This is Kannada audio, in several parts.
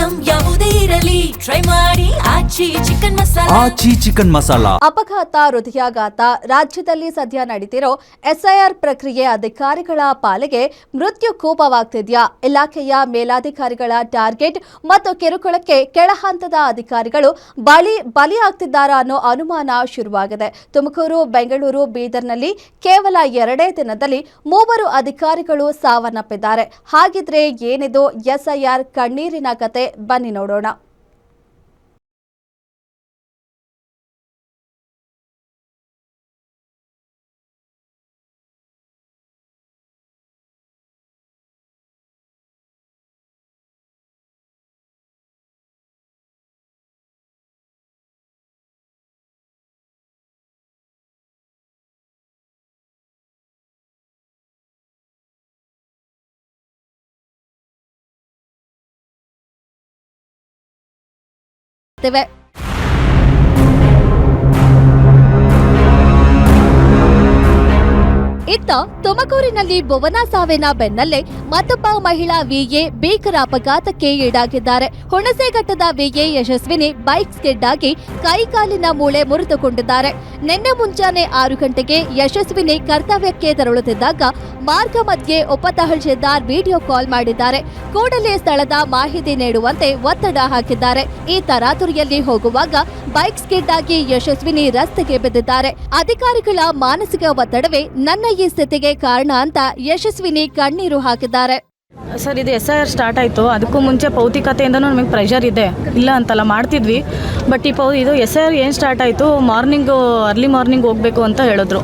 ಐಟಂ ಯಾವುದೇ ಇರಲಿ ಟ್ರೈ ಮಾಡಿ ಆಚಿ ಚಿಕನ್ ಮಸಾಲಾ. ಅಪಘಾತ, ಹೃದಯಾಘಾತ ರಾಜ್ಯದಲ್ಲಿ ಸದ್ಯ ನಡೀತಿರೋ ಎಸ್ಐಆರ್ ಪ್ರಕ್ರಿಯೆ ಅಧಿಕಾರಿಗಳ ಪಾಲಿಗೆ ಮೃತ್ಯು ಕೋಪವಾಗ್ತಿದ್ಯಾ? ಇಲಾಖೆಯ ಮೇಲಾಧಿಕಾರಿಗಳ ಟಾರ್ಗೆಟ್ ಮತ್ತು ಕಿರುಕುಳಕ್ಕೆ ಕೆಳಹಂತದ ಅಧಿಕಾರಿಗಳು ಬಲಿಯಾಗ್ತಿದ್ದಾರಾ ಅನ್ನೋ ಅನುಮಾನ ಶುರುವಾಗಿದೆ. ತುಮಕೂರು, ಬೆಂಗಳೂರು, ಬೀದರ್ನಲ್ಲಿ ಕೇವಲ 2 ದಿನದಲ್ಲಿ 3 ಅಧಿಕಾರಿಗಳು ಸಾವನ್ನಪ್ಪಿದ್ದಾರೆ. ಹಾಗಿದ್ರೆ ಏನಿದು ಎಸ್ಐಆರ್ ಕಣ್ಣೀರಿನ ಕತೆ? ಬನ್ನಿ ನೋಡೋಣ. ಇತ್ತ ತುಮಕೂರಿನಲ್ಲಿ ಭುವನ ಸಾವಿನ ಬೆನ್ನಲ್ಲೇ ಮತ್ತೊಬ್ಬ ಮಹಿಳಾ ವಿಎ ಭೀಕರ ಅಪಘಾತಕ್ಕೆ ಈಡಾಗಿದ್ದಾರೆ. ಹುಣಸೇಘಟ್ಟದ ವಿಎ ಯಶಸ್ವಿನಿ ಬೈಕ್ ಸ್ಕಿಡ್ ಆಗಿ ಕೈಕಾಲಿನ ಮೂಳೆ ಮುರಿದುಕೊಂಡಿದ್ದಾರೆ. ನಿನ್ನೆ ಮುಂಜಾನೆ 6 ಗಂಟೆಗೆ ಯಶಸ್ವಿನಿ ಕರ್ತವ್ಯಕ್ಕೆ ತೆರಳುತ್ತಿದ್ದಾಗ ಮಾರ್ಗ ಮಧ್ಯೆ ಉಪತಹಶೀಲ್ದಾರ್ ವಿಡಿಯೋ ಕಾಲ್ ಮಾಡಿದ್ದಾರೆ. ಕೂಡಲೇ ಸ್ಥಳದ ಮಾಹಿತಿ ನೀಡುವಂತೆ ಒತ್ತಡ ಹಾಕಿದ್ದಾರೆ. ಈ ತರಾತುರಿಯಲ್ಲಿ ಹೋಗುವಾಗ ಬೈಕ್ ಸ್ಕಿಡ್ ಆಗಿ ಯಶಸ್ವಿನಿ ರಸ್ತೆಗೆ ಬಿದ್ದಿದ್ದಾರೆ. ಅಧಿಕಾರಿಗಳ ಮಾನಸಿಕ ಒತ್ತಡವೇ ನನ್ನ ಈ ಸ್ಥಿತಿಗೆ ಕಾರಣ ಅಂತ ಯಶಸ್ವಿನಿ ಕಣ್ಣೀರು ಹಾಕಿದ್ದಾರೆ. ಸರ್, ಇದು ಎಸ್ಐಆರ್ ಸ್ಟಾರ್ಟ್ ಆಯಿತು. ಅದಕ್ಕೂ ಮುಂಚೆ ಭೌತಿಕತೆಯಿಂದನೂ ನಮಗೆ ಪ್ರೆಷರ್ ಇದೆ, ಇಲ್ಲ ಅಂತಲ್ಲ, ಮಾಡ್ತಿದ್ವಿ. ಬಟ್ ಇದು ಎಸ್ಐಆರ್ ಏನು ಸ್ಟಾರ್ಟ್ ಆಯಿತು, ಅರ್ಲಿ ಮಾರ್ನಿಂಗ್ ಹೋಗಬೇಕು ಅಂತ ಹೇಳಿದ್ರು.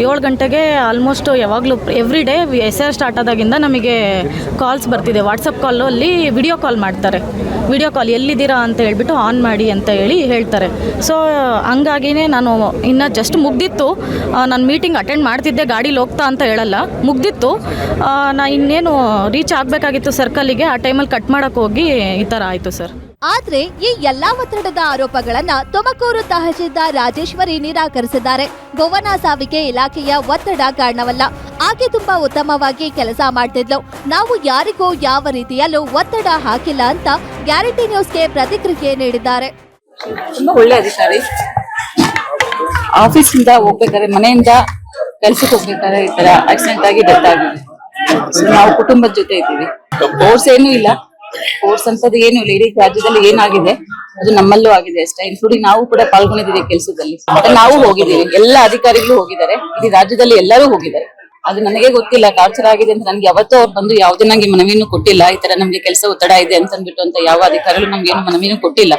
7 ಗಂಟೆಗೆ ಆಲ್ಮೋಸ್ಟ್ ಯಾವಾಗಲೂ ಎವ್ರಿ ಡೇ ಎಸ್ಐಆರ್ ಸ್ಟಾರ್ಟ್ ಆದಾಗಿಂದ ನಮಗೆ ಕಾಲ್ಸ್ ಬರ್ತಿದೆ. ವಾಟ್ಸಪ್ ಕಾಲಲ್ಲಿ ವಿಡಿಯೋ ಕಾಲ್ ಮಾಡ್ತಾರೆ. ವಿಡಿಯೋ ಕಾಲ್ ಎಲ್ಲಿದ್ದೀರಾ ಅಂತ ಹೇಳ್ಬಿಟ್ಟು ಆನ್ ಮಾಡಿ ಅಂತ ಹೇಳ್ತಾರೆ. ಸೊ ಹಂಗಾಗಿನೇ ನಾನು ಇನ್ನು ಜಸ್ಟ್ ಮುಗ್ದಿತ್ತು, ನಾನು ಮೀಟಿಂಗ್ ಅಟೆಂಡ್ ಮಾಡ್ತಿದ್ದೆ, ಗಾಡೀಲಿ ಹೋಗ್ತಾ ಅಂತ ಹೇಳಲ್ಲ, ಮುಗ್ದಿತ್ತು. ನಾನು ಇನ್ನೇನು ರೀಚ್ ಆಗಬೇಕಾಗಿತ್ತು ಸರ್ಕಲ್ಲಿಗೆ, ಆ ಟೈಮಲ್ಲಿ ಕಟ್ ಮಾಡೋಕ್ಕೆ ಹೋಗಿ ಈ ಥರ ಆಯಿತು ಸರ್. ಆದ್ರೆ ಈ ಎಲ್ಲಾ ಒತ್ತಡದ ಆರೋಪಗಳನ್ನ ತುಮಕೂರು ತಹಶೀಲ್ದಾರ್ ರಾಜೇಶ್ವರಿ ನಿರಾಕರಿಸಿದ್ದಾರೆ. ಭುವನ ಸಾವಿಗೆ ಇಲಾಖೆಯ ಒತ್ತಡ ಕಾರಣವಲ್ಲ, ಆಕೆ ತುಂಬಾ ಉತ್ತಮವಾಗಿ ಕೆಲಸ ಮಾಡ್ತಿದ್ಲು. ನಾವು ಯಾರಿಗೂ ಯಾವ ರೀತಿಯಲ್ಲೂ ಒತ್ತಡ ಹಾಕಿಲ್ಲ ಅಂತ ಗ್ಯಾರಂಟಿ ನ್ಯೂಸ್ಗೆ ಪ್ರತಿಕ್ರಿಯೆ ನೀಡಿದ್ದಾರೆ. ತುಂಬಾ ಒಳ್ಳೆ ಅಧಿಕಾರಿ. ಆಫೀಸಿಂದ ಹೋಗ್ಬೇಕಾದ್ರೆ, ಮನೆಯಿಂದ ಕೆಲ್ಸಕ್ಕೆ ಹೋಗ್ಬೇಕಾದ್ರೆ ಈ ತರ ಆಕ್ಸಿಡೆಂಟ್ ಆಗಿ ಡೆತ್ ಆಗಿದೆ. ನಾವು ಕುಟುಂಬದ ಜೊತೆ ಇದ್ದೀವಿ. ಫೋರ್ಸ್ ಏನೂ ಇಲ್ಲ, ಫೋರ್ಸ್ ಅಂತದ್ದು ಏನು ಇಲ್ಲ. ಇಡೀ ರಾಜ್ಯದಲ್ಲಿ ಏನಾಗಿದೆ ಅದು ನಮ್ಮಲ್ಲೂ ಆಗಿದೆ ಅಷ್ಟೇ. ಇನ್ಕ್ಲೂಡಿಂಗ್ ನಾವು ಕೂಡ ಪಾಲ್ಗೊಂಡಿದ್ದೀವಿ ಕೆಲಸದಲ್ಲಿ. ನಾವು ಹೋಗಿದ್ದೀವಿ, ಎಲ್ಲ ಅಧಿಕಾರಿಗಳು ಹೋಗಿದ್ದಾರೆ, ಇಡೀ ರಾಜ್ಯದಲ್ಲಿ ಎಲ್ಲರೂ ಹೋಗಿದ್ದಾರೆ. ಅದು ನನಗೆ ಗೊತ್ತಿಲ್ಲ ಟಾರ್ಚರ್ ಆಗಿದೆ ಅಂತ. ನನ್ಗೆ ಯಾವತ್ತೂ ಅವ್ರು ಬಂದು ಯಾವುದೇ ನಂಗೆ ಮನವಿನೂ ಕೊಟ್ಟಿಲ್ಲ. ಈ ತರ ನಮ್ಗೆ ಕೆಲಸ ಒತ್ತಡ ಇದೆ ಅಂತ ಅಂದ್ಬಿಟ್ಟು ಅಂತ ಯಾವ ಅಧಿಕಾರಿಗಳು ನಮ್ಗೆ ಏನು ಮನವಿನೂ ಕೊಟ್ಟಿಲ್ಲ.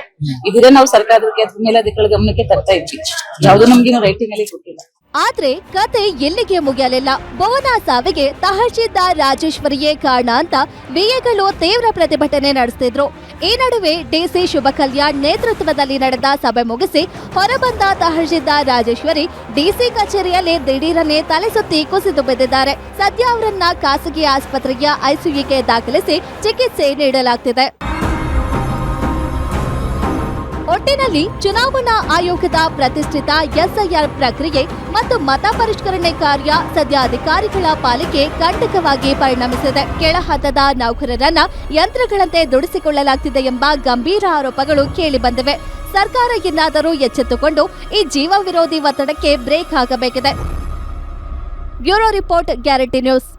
ಇದ್ರೆ ನಾವು ಸರ್ಕಾರಕ್ಕೆ ಅದ್ರ ಮೇಲೆ ಅಧಿಕಾರಿಗಳ ಗಮನಕ್ಕೆ ತರ್ತಾ ಇದ್ವಿ. ಯಾವ್ದು ನಮ್ಗೇನು ರೈಟಿಂಗ್ ಅಲ್ಲಿ ಕೊಟ್ಟಿಲ್ಲ. ಆದ್ರೆ ಕತೆ ಎಲ್ಲಿಗೆ ಮುಗಿಯಲಿಲ್ಲ. ಭುವನ ಸಾವಿಗೆ ತಹಶೀಲ್ದಾರ್ ರಾಜೇಶ್ವರಿಯೇ ಕಾರಣ ಅಂತ ವಿಎಗಳು ತೀವ್ರ ಪ್ರತಿಭಟನೆ ನಡೆಸುತ್ತಿದ್ರು. ಈ ನಡುವೆ ಡಿಸಿ ಶುಭ ಕಲ್ಯಾಣ್ ನೇತೃತ್ವದಲ್ಲಿ ನಡೆದ ಸಭೆ ಮುಗಿಸಿ ಹೊರಬಂದ ತಹಶೀಲ್ದಾರ್ ರಾಜೇಶ್ವರಿ ಡಿಸಿ ಕಚೇರಿಯಲ್ಲಿ ದಿಢೀರನೆ ತಲೆ ಸುತ್ತಿ ಕುಸಿದು ಬಿದ್ದಿದ್ದಾರೆ. ಸದ್ಯ ಅವರನ್ನ ಖಾಸಗಿ ಆಸ್ಪತ್ರೆಯ ಐಸಿಯುಗೆ ದಾಖಲಿಸಿ ಚಿಕಿತ್ಸೆ ನೀಡಲಾಗ್ತಿದೆ. ಒಟ್ಟಿನಲ್ಲಿ ಚುನಾವಣಾ ಆಯೋಗದ ಪ್ರತಿಷ್ಠಿತ ಎಸ್ಐಆರ್ ಪ್ರಕ್ರಿಯೆ ಮತ್ತು ಮತ ಪರಿಷ್ಕರಣೆ ಕಾರ್ಯ ಸದ್ಯ ಅಧಿಕಾರಿಗಳ ಪಾಲಿಗೆ ಕಂಟಕವಾಗಿ ಪರಿಣಮಿಸಿದೆ. ಕೆಳಹಂತದ ನೌಕರರನ್ನ ಯಂತ್ರಗಳಂತೆ ದುಡಿಸಿಕೊಳ್ಳಲಾಗ್ತಿದೆ ಎಂಬ ಗಂಭೀರ ಆರೋಪಗಳು ಕೇಳಿಬಂದಿವೆ. ಸರ್ಕಾರ ಇನ್ನಾದರೂ ಎಚ್ಚೆತ್ತುಕೊಂಡು ಈ ಜೀವ ವಿರೋಧಿ ಒತ್ತಡಕ್ಕೆ ಬ್ರೇಕ್ ಹಾಕಬೇಕಿದೆ. Bureau report, guarantee news.